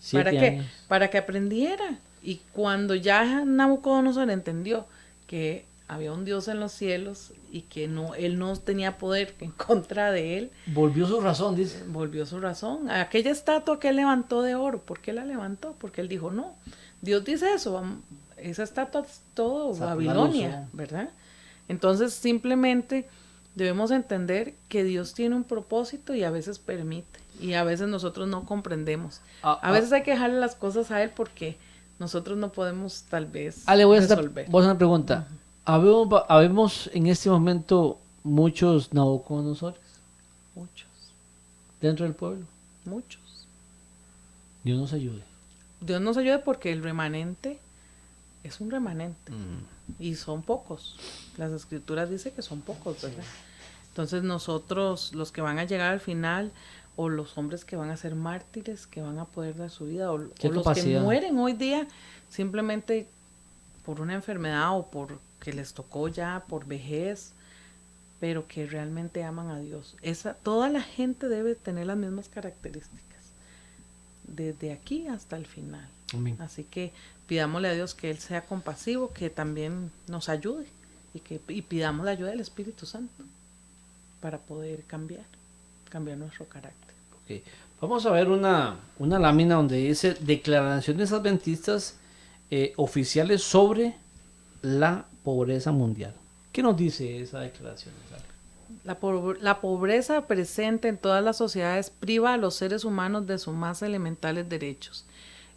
A: 7 años.
B: Para que aprendiera. Y cuando ya Nabucodonosor entendió que había un Dios en los cielos y que él no tenía poder en contra de él.
A: Volvió su razón, dice.
B: Volvió su razón. Aquella estatua que él levantó de oro, ¿por qué la levantó? Porque él dijo, no, Dios dice eso, esa estatua es todo Babilonia, ¿verdad? Entonces simplemente debemos entender que Dios tiene un propósito y a veces permite, y a veces nosotros no comprendemos. A veces hay que dejarle las cosas a él porque nosotros no podemos tal vez
A: resolver. Voy a hacer una pregunta. ¿Habemos en este momento muchos Nabucodonosores?
B: Muchos.
A: ¿Dentro del pueblo?
B: Muchos.
A: Dios nos ayude.
B: Dios nos ayude porque el remanente es un remanente. Y son pocos. Las escrituras dicen que son pocos, ¿verdad? Sí. Entonces nosotros, los que van a llegar al final, o los hombres que van a ser mártires, que van a poder dar su vida, o los que mueren hoy día simplemente por una enfermedad o porque les tocó ya por vejez, pero que realmente aman a Dios. Toda la gente debe tener las mismas características, desde aquí hasta el final.
A: Amén.
B: Así que pidámosle a Dios que Él sea compasivo, que también nos ayude y pidamos la ayuda del Espíritu Santo para poder cambiar nuestro carácter.
A: Okay. Vamos a ver una lámina donde dice declaraciones adventistas oficiales sobre la pobreza mundial. ¿Qué nos dice esa declaración?
B: La pobreza presente en todas las sociedades priva a los seres humanos de sus más elementales derechos.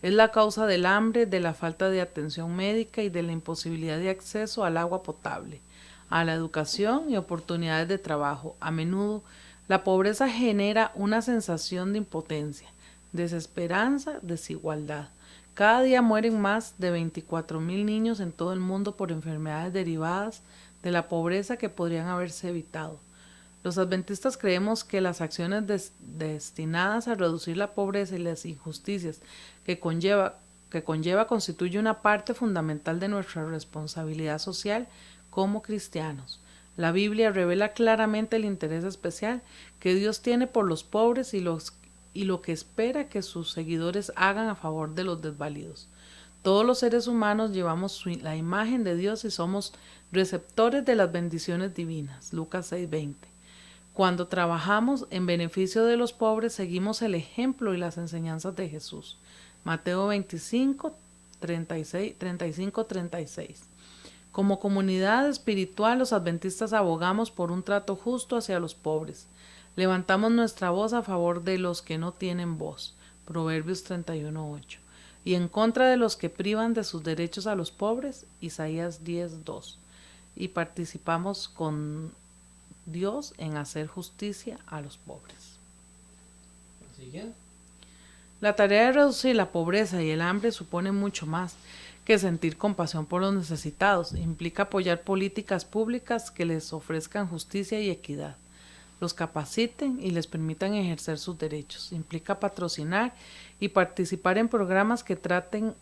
B: Es la causa del hambre, de la falta de atención médica y de la imposibilidad de acceso al agua potable, a la educación y oportunidades de trabajo. A menudo, la pobreza genera una sensación de impotencia, desesperanza, desigualdad. Cada día mueren más de 24,000 niños en todo el mundo por enfermedades derivadas de la pobreza que podrían haberse evitado. Los adventistas creemos que las acciones destinadas a reducir la pobreza y las injusticias que conlleva constituye una parte fundamental de nuestra responsabilidad social como cristianos. La Biblia revela claramente el interés especial que Dios tiene por los pobres y lo que espera que sus seguidores hagan a favor de los desvalidos. Todos los seres humanos llevamos la imagen de Dios y somos receptores de las bendiciones divinas. Lucas 6:20. Cuando trabajamos en beneficio de los pobres, seguimos el ejemplo y las enseñanzas de Jesús. Mateo 25:35-36. Como comunidad espiritual, los adventistas abogamos por un trato justo hacia los pobres. Levantamos nuestra voz a favor de los que no tienen voz. Proverbios 31:8. Y en contra de los que privan de sus derechos a los pobres. Isaías 10:2. Y participamos con Dios en hacer justicia a los pobres.
A: ¿Siguiente?
B: La tarea de reducir la pobreza y el hambre supone mucho más que sentir compasión por los necesitados. Implica apoyar políticas públicas que les ofrezcan justicia y equidad, los capaciten y les permitan ejercer sus derechos. Implica patrocinar y participar en programas que traten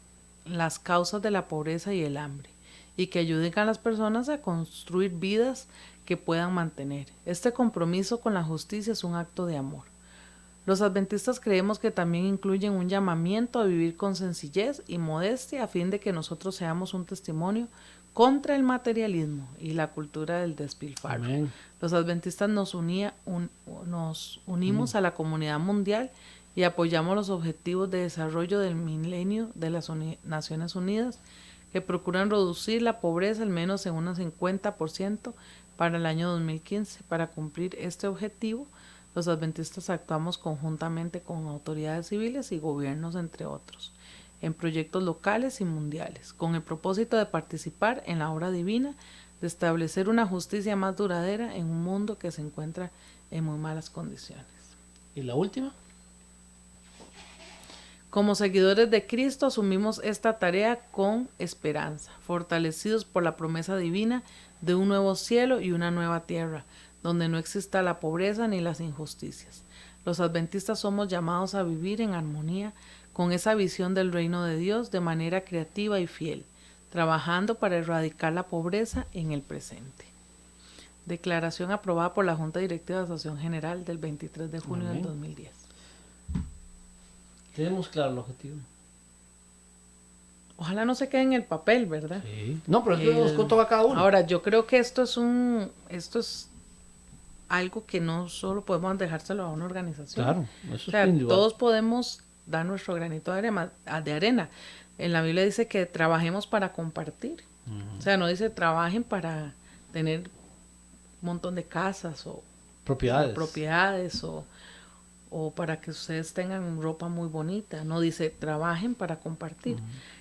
B: las causas de la pobreza y el hambre y que ayuden a las personas a construir vidas que puedan mantener. Este compromiso con la justicia es un acto de amor. Los adventistas creemos que también incluyen un llamamiento a vivir con sencillez y modestia a fin de que nosotros seamos un testimonio contra el materialismo y la cultura del despilfarro.
A: Amén.
B: Los adventistas nos unimos a la comunidad mundial y apoyamos los objetivos de desarrollo del milenio de las Naciones Unidas que procuran reducir la pobreza al menos en un 50% para el año 2015. Para cumplir este objetivo, los adventistas actuamos conjuntamente con autoridades civiles y gobiernos, entre otros, en proyectos locales y mundiales, con el propósito de participar en la obra divina, de establecer una justicia más duradera en un mundo que se encuentra en muy malas condiciones.
A: ¿Y la última?
B: Como seguidores de Cristo asumimos esta tarea con esperanza, fortalecidos por la promesa divina de un nuevo cielo y una nueva tierra, donde no exista la pobreza ni las injusticias. Los adventistas somos llamados a vivir en armonía con esa visión del reino de Dios de manera creativa y fiel, trabajando para erradicar la pobreza en el presente. Declaración aprobada por la Junta Directiva de Asociación General del 23 de junio del 2010.
A: Tenemos claro el objetivo.
B: Ojalá no se quede en el papel, ¿verdad?
A: Sí. No, pero esto nos toca a cada uno.
B: Ahora, yo creo que esto es algo que no solo podemos dejárselo a una organización.
A: Claro, eso
B: O sea,
A: es individual.
B: todos podemos dar nuestro granito de arena. En la Biblia dice que trabajemos para compartir. O sea, no dice trabajen para tener un montón de casas o
A: propiedades.
B: o para que ustedes tengan ropa muy bonita. No dice trabajen para compartir.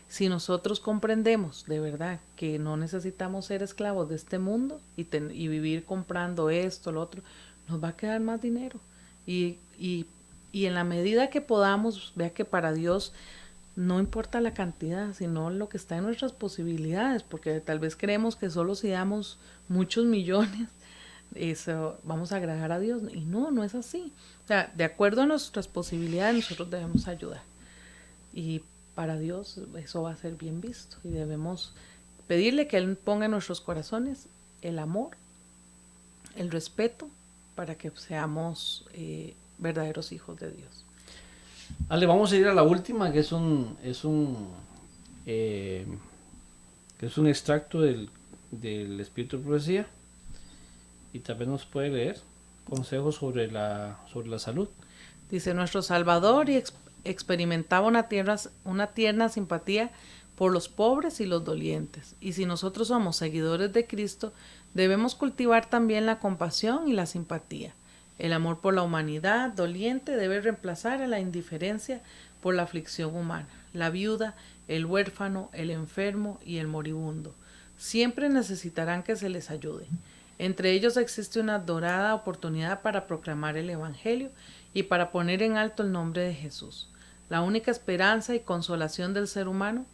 B: Si nosotros comprendemos de verdad que no necesitamos ser esclavos de este mundo y vivir comprando esto, lo otro, nos va a quedar más dinero. Y en la medida que podamos, vea que para Dios no importa la cantidad, sino lo que está en nuestras posibilidades, porque tal vez creemos que solo si damos muchos millones, eso vamos a agradar a Dios. Y no es así. O sea, de acuerdo a nuestras posibilidades, nosotros debemos ayudar. Y para Dios eso va a ser bien visto. Y debemos pedirle que Él ponga en nuestros corazones el amor, el respeto, para que seamos verdaderos hijos de Dios.
A: Ale, vamos a ir a la última, que es un extracto del Espíritu de Profecía, y tal vez nos puede leer consejos sobre la salud.
B: Dice: nuestro Salvador experimentaba una tierna simpatía por los pobres y los dolientes, y si nosotros somos seguidores de Cristo, debemos cultivar también la compasión y la simpatía. El amor por la humanidad doliente debe reemplazar a la indiferencia por la aflicción humana. La viuda, el huérfano, el enfermo y el moribundo siempre necesitarán que se les ayude. Entre ellos existe una dorada oportunidad para proclamar el Evangelio y para poner en alto el nombre de Jesús. La única esperanza y consolación del ser humano,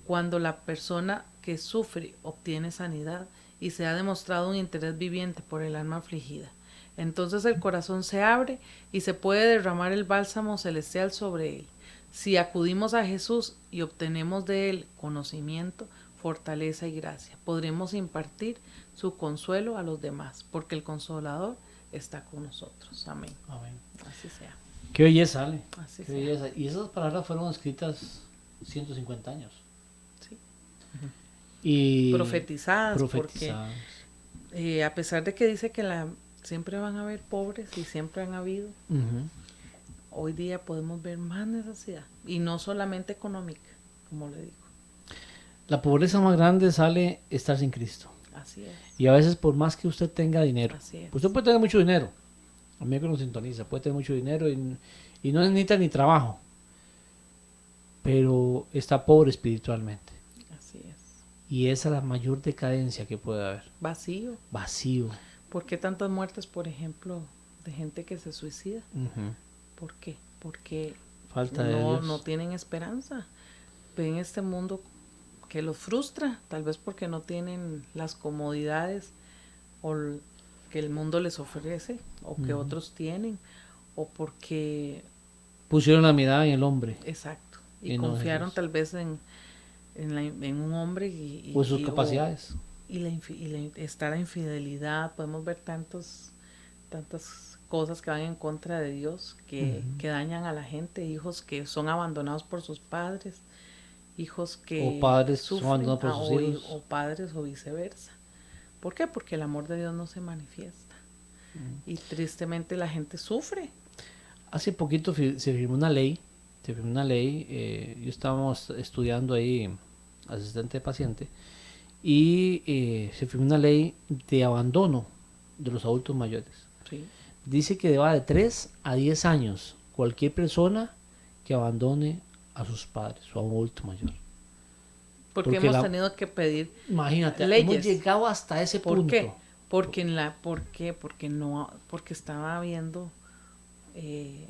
B: cuando la persona que sufre obtiene sanidad y se ha demostrado un interés viviente por el alma afligida. Entonces el corazón se abre y se puede derramar el bálsamo celestial sobre él. Si acudimos a Jesús y obtenemos de él conocimiento, fortaleza y gracia, podremos impartir su consuelo a los demás, porque el Consolador está con nosotros. Amén.
A: Amén.
B: Así sea.
A: Qué belleza, Ale.
B: Así
A: Qué
B: sea.
A: belleza. Y esas palabras fueron escritas 150 años.
B: Sí.
A: Y
B: Profetizadas,
A: profetizadas.
B: porque a pesar de que dice que siempre van a haber pobres y siempre han habido, hoy día podemos ver más necesidad, y no solamente económica, como le digo.
A: La pobreza más grande sale estar sin Cristo.
B: Así es.
A: Y a veces por más que usted tenga dinero,
B: Así es.
A: usted puede tener mucho dinero, a mí que nos sintoniza, puede tener mucho dinero y no necesita ni trabajo, pero está pobre espiritualmente.
B: Así es.
A: Y esa es la mayor decadencia que puede haber.
B: Vacío.
A: Vacío.
B: ¿Por qué tantas muertes, por ejemplo, de gente que se suicida? ¿Por qué? Porque
A: falta de Dios.
B: No tienen esperanza. Ven este mundo que los frustra, tal vez porque no tienen las comodidades que el mundo les ofrece, o que otros tienen, o porque
A: pusieron la mirada en el hombre.
B: Exacto. Y
A: no
B: confiaron tal vez en un hombre
A: o sus capacidades.
B: Está la infidelidad. Podemos ver tantas cosas que van en contra de Dios, que dañan a la gente, hijos que son abandonados por sus padres, hijos que
A: o padres
B: sufren,
A: son abandonados por sus hijos,
B: o padres o viceversa. ¿Por qué? Porque el amor de Dios no se manifiesta. Y tristemente la gente sufre.
A: Hace poquito se firmó una ley. Yo estábamos estudiando ahí, asistente de paciente, y se firmó una ley de abandono de los adultos mayores.
B: Sí.
A: Dice que va de 3 a 10 años cualquier persona que abandone a sus padres o a un adulto mayor.
B: Porque hemos tenido que pedir,
A: imagínate,
B: leyes.
A: hemos llegado hasta ese punto.
B: ¿Por qué? Porque estaba habiendo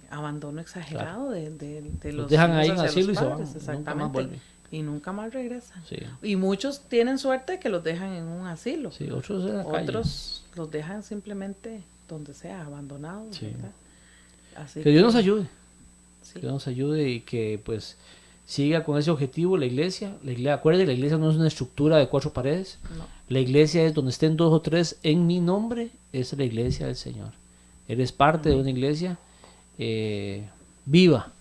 B: abandono exagerado de los
A: dejan ahí
B: hijos
A: en
B: hacia
A: asilo
B: los
A: y se
B: padres,
A: van,
B: exactamente,
A: nunca más vuelven.
B: Y nunca más regresan.
A: Sí.
B: Y muchos tienen suerte que los dejan en un asilo.
A: Sí, otros en la calle.
B: Otros los dejan simplemente donde sea, abandonados.
A: Sí.
B: Así
A: que Dios nos ayude.
B: Sí.
A: Que Dios nos ayude y que pues siga con ese objetivo la iglesia. Acuérdate, la iglesia no es una estructura de 4 paredes.
B: No.
A: La iglesia es donde estén 2 o 3 en mi nombre, es la iglesia del Señor. Eres parte de una iglesia viva,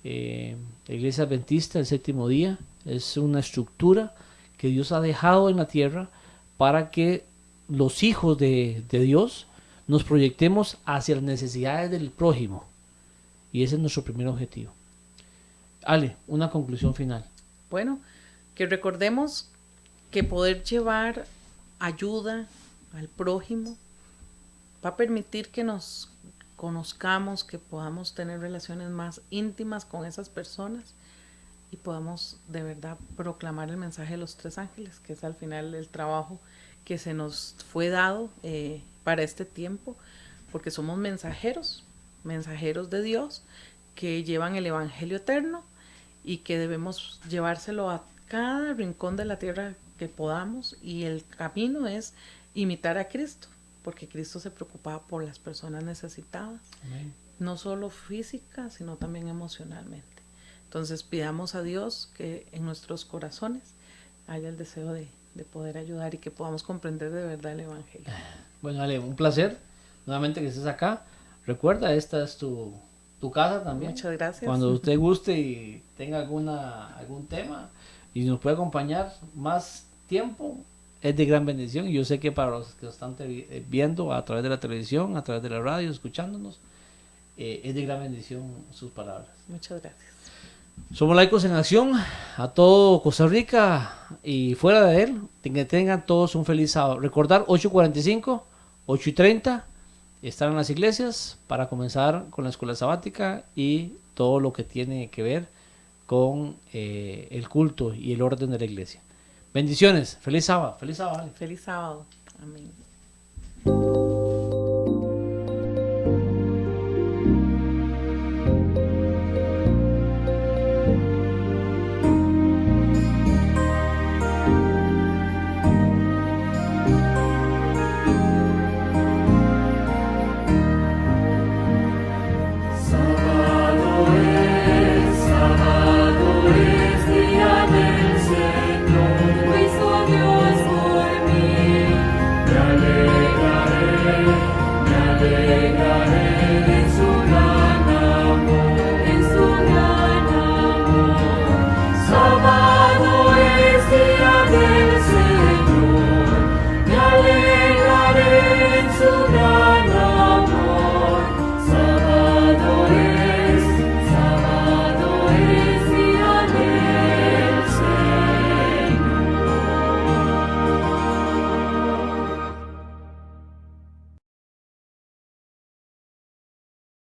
A: La Iglesia Adventista del Séptimo Día es una estructura que Dios ha dejado en la tierra para que los hijos de Dios nos proyectemos hacia las necesidades del prójimo. Y ese es nuestro primer objetivo. Ale, una conclusión final.
B: Bueno, que recordemos que poder llevar ayuda al prójimo va a permitir que nos conozcamos, que podamos tener relaciones más íntimas con esas personas y podamos de verdad proclamar el mensaje de los tres ángeles, que es al final el trabajo que se nos fue dado para este tiempo, porque somos mensajeros de Dios que llevan el evangelio eterno y que debemos llevárselo a cada rincón de la tierra que podamos, y el camino es imitar a Cristo, porque Cristo se preocupaba por las personas necesitadas. Amén. No solo física, sino también emocionalmente. Entonces pidamos a Dios que en nuestros corazones haya el deseo de poder ayudar y que podamos comprender de verdad el evangelio.
A: Bueno, Ale, un placer nuevamente que estés acá. Recuerda, esta es tu casa también.
B: Muchas gracias.
A: Cuando usted guste y tenga algún tema y nos puede acompañar más tiempo, es de gran bendición. Y yo sé que para los que nos están viendo a través de la televisión, a través de la radio, escuchándonos, es de gran bendición sus palabras.
B: Muchas gracias.
A: Somos Laicos en Acción, a todo Costa Rica y fuera de él, que tengan todos un feliz sábado. Recordar 8:45, 8:30, estar en las iglesias para comenzar con la escuela sabática y todo lo que tiene que ver con el culto y el orden de la iglesia. Bendiciones, feliz sábado, feliz sábado.
B: Feliz sábado, amén.